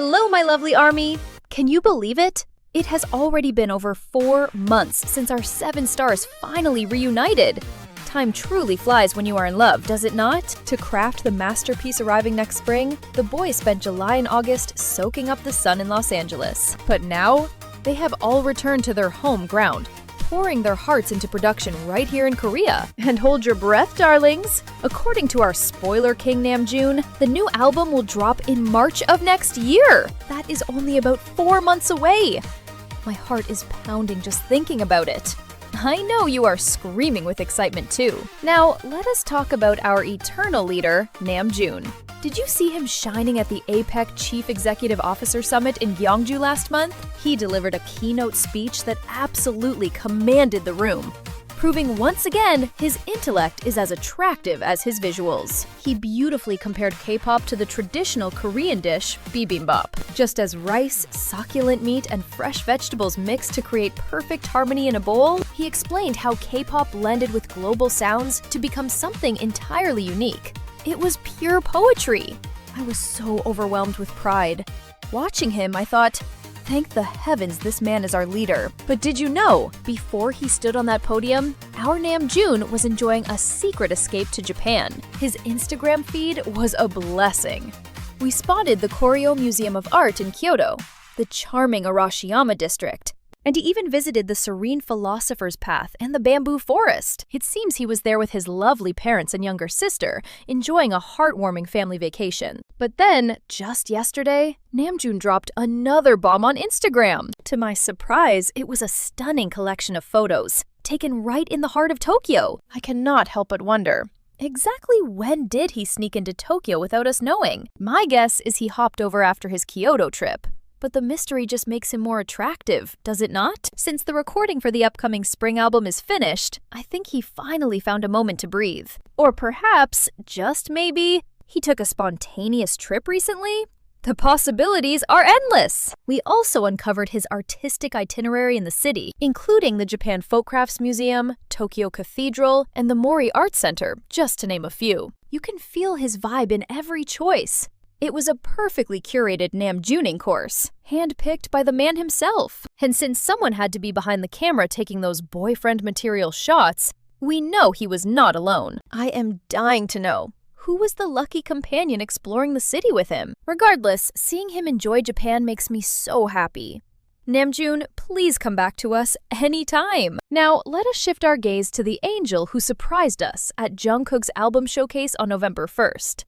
Hello, my lovely army! Can you believe it? It has already been over 4 months since our 7 stars finally reunited. Time truly flies when you are in love, does it not? To craft the masterpiece arriving next spring, the boys spent July and August soaking up the sun in Los Angeles. But now, they have all returned to their home ground, pouring their hearts into production right here in Korea. And hold your breath, darlings! According to our spoiler king Namjoon, the new album will drop in March of next year! That is only about 4 months away! My heart is pounding just thinking about it. I know you are screaming with excitement too. Now, let us talk about our eternal leader, Namjoon. Did you see him shining at the APEC Chief Executive Officer Summit in Gyeongju last month? He delivered a keynote speech that absolutely commanded the room, proving once again his intellect is as attractive as his visuals. He beautifully compared K-pop to the traditional Korean dish, bibimbap. Just as rice, succulent meat, and fresh vegetables mix to create perfect harmony in a bowl, he explained how K-pop blended with global sounds to become something entirely unique. It was pure poetry. I was so overwhelmed with pride. Watching him, I thought, thank the heavens this man is our leader. But did you know, before he stood on that podium, our Namjoon was enjoying a secret escape to Japan. His Instagram feed was a blessing. We spotted the Koryo Museum of Art in Kyoto, the charming Arashiyama district, and he even visited the Serene Philosopher's Path and the Bamboo Forest. It seems he was there with his lovely parents and younger sister, enjoying a heartwarming family vacation. But then, just yesterday, Namjoon dropped another bomb on Instagram. To my surprise, it was a stunning collection of photos, taken right in the heart of Tokyo. I cannot help but wonder, exactly when did he sneak into Tokyo without us knowing? My guess is he hopped over after his Kyoto trip. But the mystery just makes him more attractive, does it not? Since the recording for the upcoming spring album is finished, I think he finally found a moment to breathe. Or perhaps, just maybe, he took a spontaneous trip recently? The possibilities are endless! We also uncovered his artistic itinerary in the city, including the Japan Folk Crafts Museum, Tokyo Cathedral, and the Mori Art Center, just to name a few. You can feel his vibe in every choice. It was a perfectly curated Namjooning course, handpicked by the man himself. And since someone had to be behind the camera taking those boyfriend material shots, we know he was not alone. I am dying to know, who was the lucky companion exploring the city with him? Regardless, seeing him enjoy Japan makes me so happy. Namjoon, please come back to us anytime. Now, let us shift our gaze to the angel who surprised us at Jungkook's album showcase on November 1st.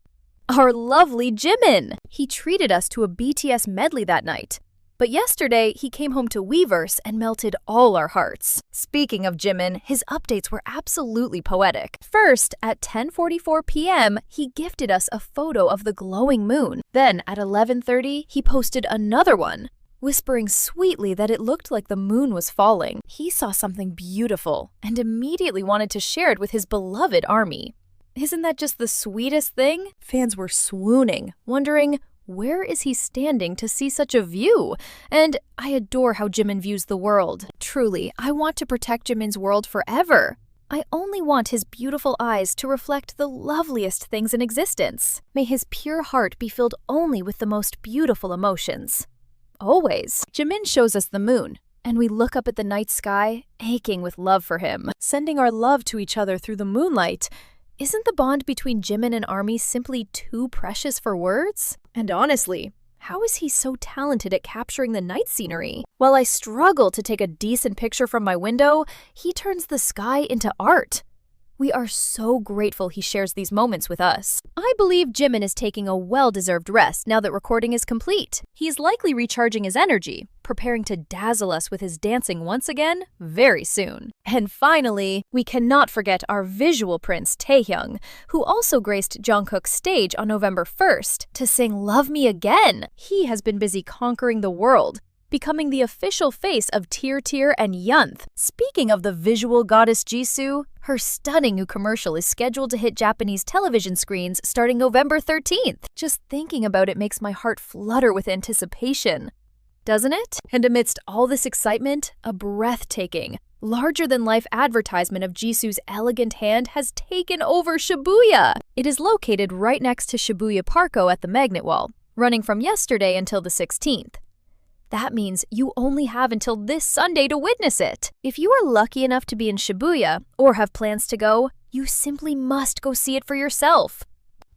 Our lovely Jimin! He treated us to a BTS medley that night. But yesterday, he came home to Weverse and melted all our hearts. Speaking of Jimin, his updates were absolutely poetic. First, at 10:44 p.m., he gifted us a photo of the glowing moon. Then, at 11:30, he posted another one, whispering sweetly that it looked like the moon was falling. He saw something beautiful and immediately wanted to share it with his beloved army. Isn't that just the sweetest thing? Fans were swooning, wondering, where is he standing to see such a view? And I adore how Jimin views the world. Truly, I want to protect Jimin's world forever. I only want his beautiful eyes to reflect the loveliest things in existence. May his pure heart be filled only with the most beautiful emotions. Always. Jimin shows us the moon, and we look up at the night sky, aching with love for him, sending our love to each other through the moonlight. Isn't the bond between Jimin and ARMY simply too precious for words? And honestly, how is he so talented at capturing the night scenery? While I struggle to take a decent picture from my window, he turns the sky into art. We are so grateful he shares these moments with us. I believe Jimin is taking a well-deserved rest now that recording is complete. He's likely recharging his energy, preparing to dazzle us with his dancing once again very soon. And finally, we cannot forget our visual prince Taehyung, who also graced Jungkook's stage on November 1st to sing Love Me Again. He has been busy conquering the world, becoming the official face of Tear and Yunth. Speaking of the visual goddess Jisoo, her stunning new commercial is scheduled to hit Japanese television screens starting November 13th. Just thinking about it makes my heart flutter with anticipation, doesn't it? And amidst all this excitement, a breathtaking, larger-than-life advertisement of Jisoo's elegant hand has taken over Shibuya. It is located right next to Shibuya Parko at the Magnet Wall, running from yesterday until the 16th. That means you only have until this Sunday to witness it. If you are lucky enough to be in Shibuya or have plans to go, you simply must go see it for yourself.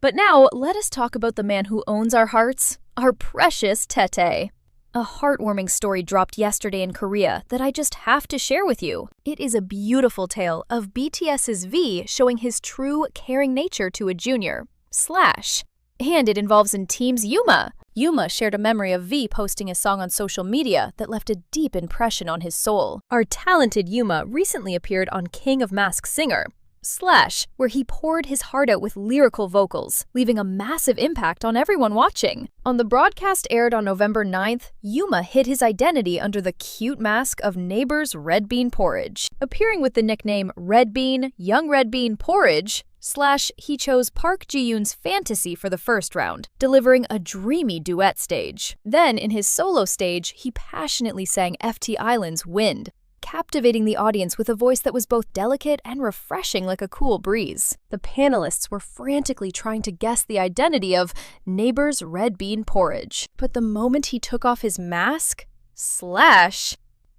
But now, let us talk about the man who owns our hearts, our precious Tae. A heartwarming story dropped yesterday in Korea that I just have to share with you. It is a beautiful tale of BTS's V showing his true, caring nature to a junior, Slash. And it involves in Team's Yuma. Yuma shared a memory of V posting a song on social media that left a deep impression on his soul. Our talented Yuma recently appeared on King of Masked Singer, Slash, where he poured his heart out with lyrical vocals, leaving a massive impact on everyone watching. On the broadcast aired on November 9th, Yuma hid his identity under the cute mask of Neighbor's Red Bean Porridge. Appearing with the nickname Red Bean, Young Red Bean Porridge, Slash, he chose Park Ji-yoon's Fantasy for the first round, delivering a dreamy duet stage. Then, in his solo stage, he passionately sang FT Island's Wind, captivating the audience with a voice that was both delicate and refreshing like a cool breeze. The panelists were frantically trying to guess the identity of Neighbor's Red Bean Porridge. But the moment he took off his mask, Slash,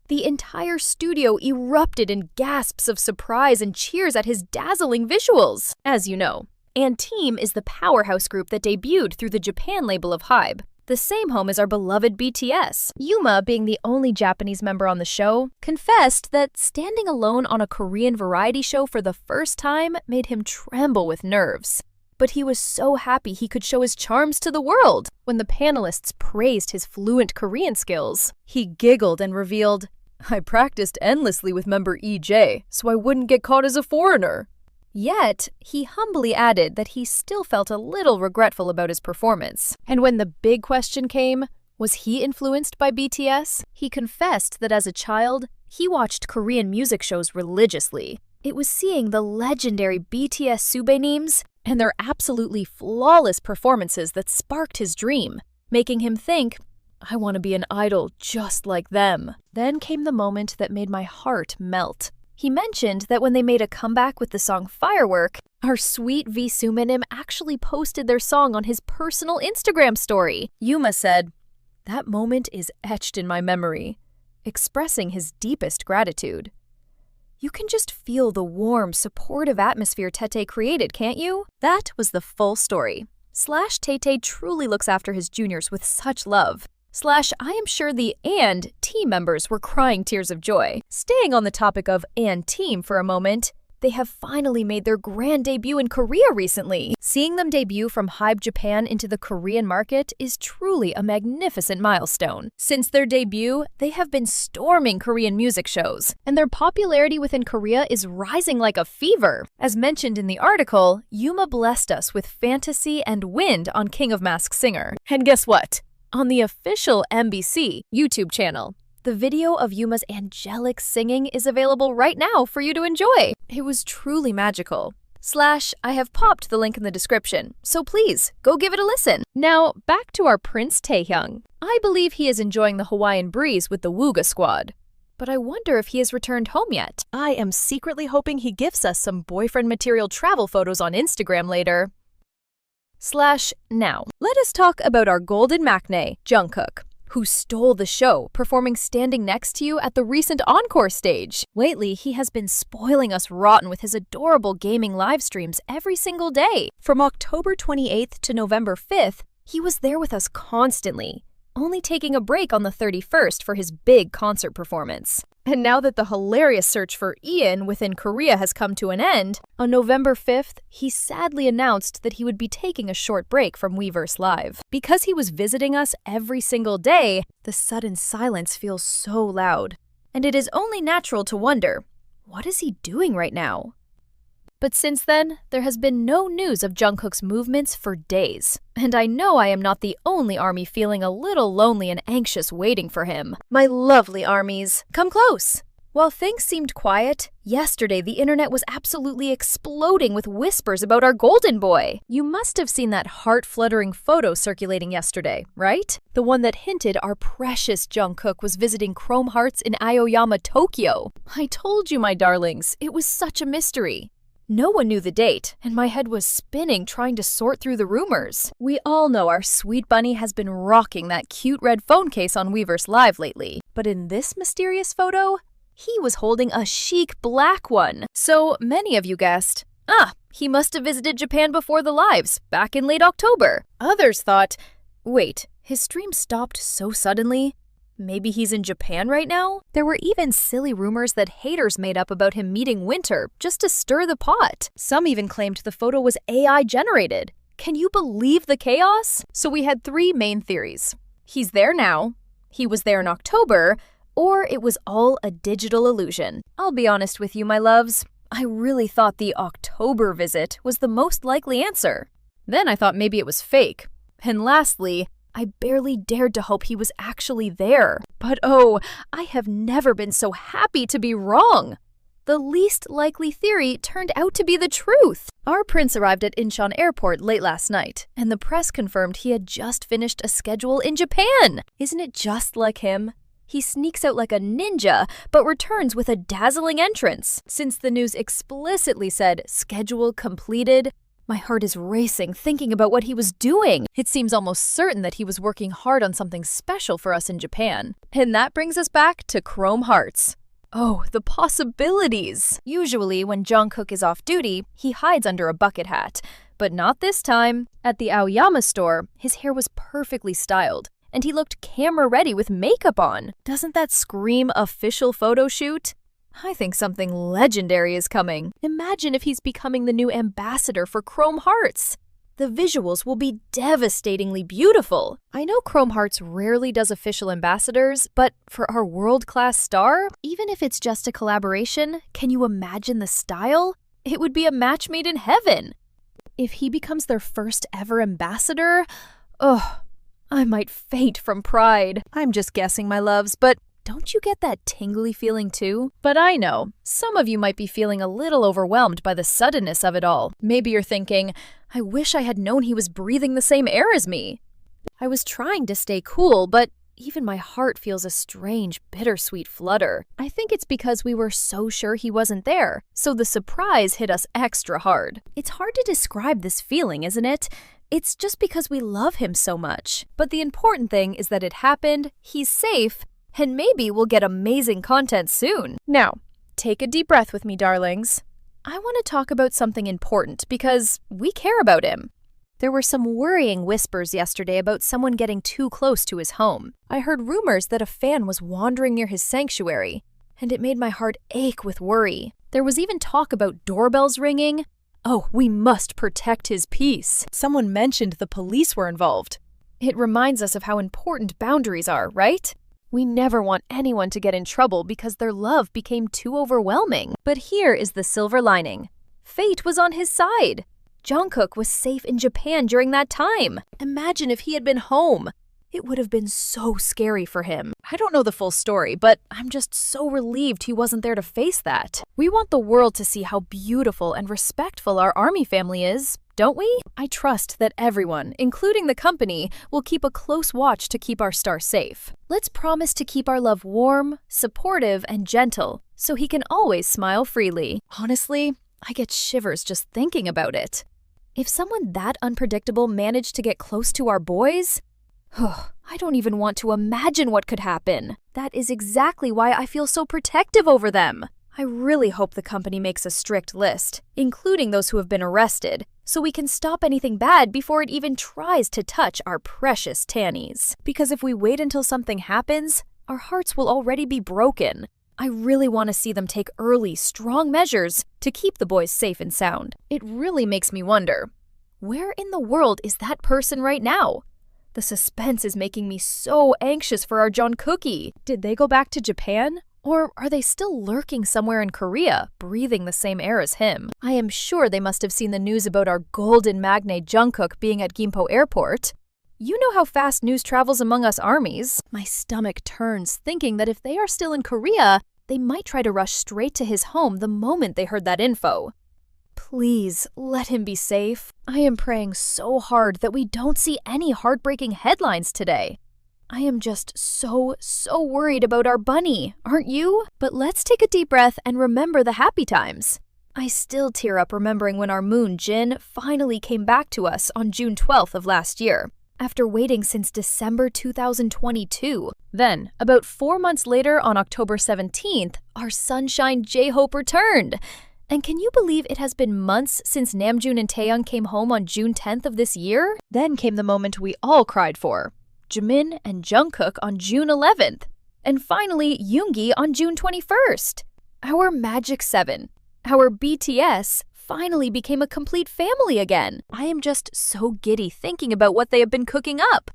the entire studio erupted in gasps of surprise and cheers at his dazzling visuals. As you know, &TEAM is the powerhouse group that debuted through the Japan label of HYBE, the same home as our beloved BTS. Yuma, being the only Japanese member on the show, confessed that standing alone on a Korean variety show for the first time made him tremble with nerves. But he was so happy he could show his charms to the world. When the panelists praised his fluent Korean skills, he giggled and revealed, "I practiced endlessly with member EJ, so I wouldn't get caught as a foreigner." Yet, he humbly added that he still felt a little regretful about his performance. And when the big question came, was he influenced by BTS? He confessed that as a child, he watched Korean music shows religiously. It was seeing the legendary BTS Subenems and their absolutely flawless performances that sparked his dream, making him think, I want to be an idol just like them. Then came the moment that made my heart melt. He mentioned that when they made a comeback with the song Firework, our sweet V Subenem actually posted their song on his personal Instagram story. Yuma said, "That moment is etched in my memory," expressing his deepest gratitude. You can just feel the warm, supportive atmosphere Tae created, can't you? That was the full story. Slash Tae truly looks after his juniors with such love. Slash, I am sure the &TEAM members were crying tears of joy. Staying on the topic of &TEAM for a moment, they have finally made their grand debut in Korea recently. Seeing them debut from HYBE Japan into the Korean market is truly a magnificent milestone. Since their debut, they have been storming Korean music shows, and their popularity within Korea is rising like a fever. As mentioned in the article, Yuma blessed us with Fantasy and Wind on King of Masked Singer. And guess what? On the official MBC YouTube channel, the video of Yuma's angelic singing is available right now for you to enjoy. It was truly magical. Slash, I have popped the link in the description, so please, go give it a listen. Now, back to our Prince Taehyung. I believe he is enjoying the Hawaiian breeze with the Wooga squad. But I wonder if he has returned home yet. I am secretly hoping he gifts us some boyfriend material travel photos on Instagram later. Slash, now, let us talk about our golden maknae, Jungkook, who stole the show, performing standing next to you at the recent encore stage. Lately, he has been spoiling us rotten with his adorable gaming live streams every single day. From October 28th to November 5th, he was there with us constantly, only taking a break on the 31st for his big concert performance. And now that the hilarious search for Ian within Korea has come to an end, on November 5th, he sadly announced that he would be taking a short break from Weverse Live. Because he was visiting us every single day, the sudden silence feels so loud. And it is only natural to wonder, what is he doing right now? But since then, there has been no news of Jungkook's movements for days. And I know I am not the only ARMY feeling a little lonely and anxious waiting for him. My lovely ARMYs, come close! While things seemed quiet, yesterday the internet was absolutely exploding with whispers about our golden boy. You must have seen that heart-fluttering photo circulating yesterday, right? The one that hinted our precious Jungkook was visiting Chrome Hearts in Aoyama, Tokyo. I told you, my darlings, it was such a mystery. No one knew the date, and my head was spinning trying to sort through the rumors. We all know our sweet bunny has been rocking that cute red phone case on Weverse Live lately. But in this mysterious photo, he was holding a chic black one. So many of you guessed, he must have visited Japan before the lives, back in late October. Others thought, wait, his stream stopped so suddenly? Maybe he's in Japan right now? There were even silly rumors that haters made up about him meeting Winter just to stir the pot. Some even claimed the photo was AI generated. Can you believe the chaos? So we had three main theories. He's there now, he was there in October, or it was all a digital illusion. I'll be honest with you, my loves. I really thought the October visit was the most likely answer. Then I thought maybe it was fake. And lastly, I barely dared to hope he was actually there. But oh, I have never been so happy to be wrong. The least likely theory turned out to be the truth. Our prince arrived at Incheon Airport late last night, and the press confirmed he had just finished a schedule in Japan. Isn't it just like him? He sneaks out like a ninja, but returns with a dazzling entrance. Since the news explicitly said schedule completed, my heart is racing thinking about what he was doing. It seems almost certain that he was working hard on something special for us in Japan. And that brings us back to Chrome Hearts. Oh, the possibilities! Usually, when Jungkook is off duty, he hides under a bucket hat. But not this time. At the Aoyama store, his hair was perfectly styled, and he looked camera-ready with makeup on. Doesn't that scream official photo shoot? I think something legendary is coming. Imagine if he's becoming the new ambassador for Chrome Hearts. The visuals will be devastatingly beautiful. I know Chrome Hearts rarely does official ambassadors, but for our world-class star, even if it's just a collaboration, can you imagine the style? It would be a match made in heaven. If he becomes their first ever ambassador, I might faint from pride. I'm just guessing, my loves, but don't you get that tingly feeling too? But I know, some of you might be feeling a little overwhelmed by the suddenness of it all. Maybe you're thinking, I wish I had known he was breathing the same air as me. I was trying to stay cool, but even my heart feels a strange, bittersweet flutter. I think it's because we were so sure he wasn't there, so the surprise hit us extra hard. It's hard to describe this feeling, isn't it? It's just because we love him so much. But the important thing is that it happened, he's safe, and maybe we'll get amazing content soon. Now, take a deep breath with me, darlings. I want to talk about something important because we care about him. There were some worrying whispers yesterday about someone getting too close to his home. I heard rumors that a fan was wandering near his sanctuary, and it made my heart ache with worry. There was even talk about doorbells ringing. Oh, we must protect his peace. Someone mentioned the police were involved. It reminds us of how important boundaries are, right? We never want anyone to get in trouble because their love became too overwhelming. But here is the silver lining. Fate was on his side. Jungkook was safe in Japan during that time. Imagine if he had been home. It would have been so scary for him. I don't know the full story, but I'm just so relieved he wasn't there to face that. We want the world to see how beautiful and respectful our ARMY family is, don't we? I trust that everyone, including the company, will keep a close watch to keep our star safe. Let's promise to keep our love warm, supportive, and gentle, so he can always smile freely. Honestly, I get shivers just thinking about it. If someone that unpredictable managed to get close to our boys, I don't even want to imagine what could happen. That is exactly why I feel so protective over them. I really hope the company makes a strict list, including those who have been arrested, so we can stop anything bad before it even tries to touch our precious Tannies. Because if we wait until something happens, our hearts will already be broken. I really want to see them take early, strong measures to keep the boys safe and sound. It really makes me wonder, where in the world is that person right now? The suspense is making me so anxious for our Jungkookie. Did they go back to Japan? Or are they still lurking somewhere in Korea, breathing the same air as him? I am sure they must have seen the news about our golden magnate Jungkook being at Gimpo Airport. You know how fast news travels among us armies. My stomach turns thinking that if they are still in Korea, they might try to rush straight to his home the moment they heard that info. Please, let him be safe. I am praying so hard that we don't see any heartbreaking headlines today. I am just so worried about our bunny, aren't you? But let's take a deep breath and remember the happy times. I still tear up remembering when our moon, Jin, finally came back to us on June 12th of last year, after waiting since December 2022. Then, about 4 months later on October 17th, our sunshine J-Hope returned. And can you believe it has been months since Namjoon and Taeyoung came home on June 10th of this year? Then came the moment we all cried for. Jimin and Jungkook on June 11th. And finally, Yoongi on June 21st. Our Magic 7, our BTS, finally became a complete family again. I am just so giddy thinking about what they have been cooking up.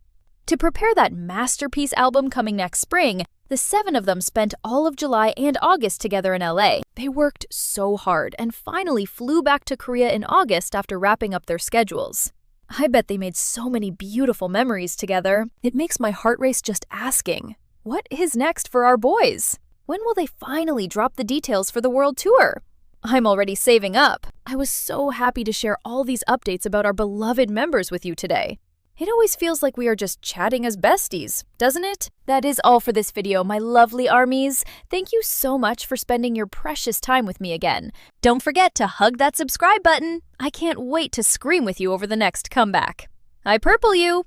To prepare that masterpiece album coming next spring, the 7 of them spent all of July and August together in LA. They worked so hard and finally flew back to Korea in August after wrapping up their schedules. I bet they made so many beautiful memories together. It makes my heart race just asking, what is next for our boys? When will they finally drop the details for the world tour? I'm already saving up. I was so happy to share all these updates about our beloved members with you today. It always feels like we are just chatting as besties, doesn't it? That is all for this video, my lovely armies. Thank you so much for spending your precious time with me again. Don't forget to hug that subscribe button. I can't wait to scream with you over the next comeback. I purple you!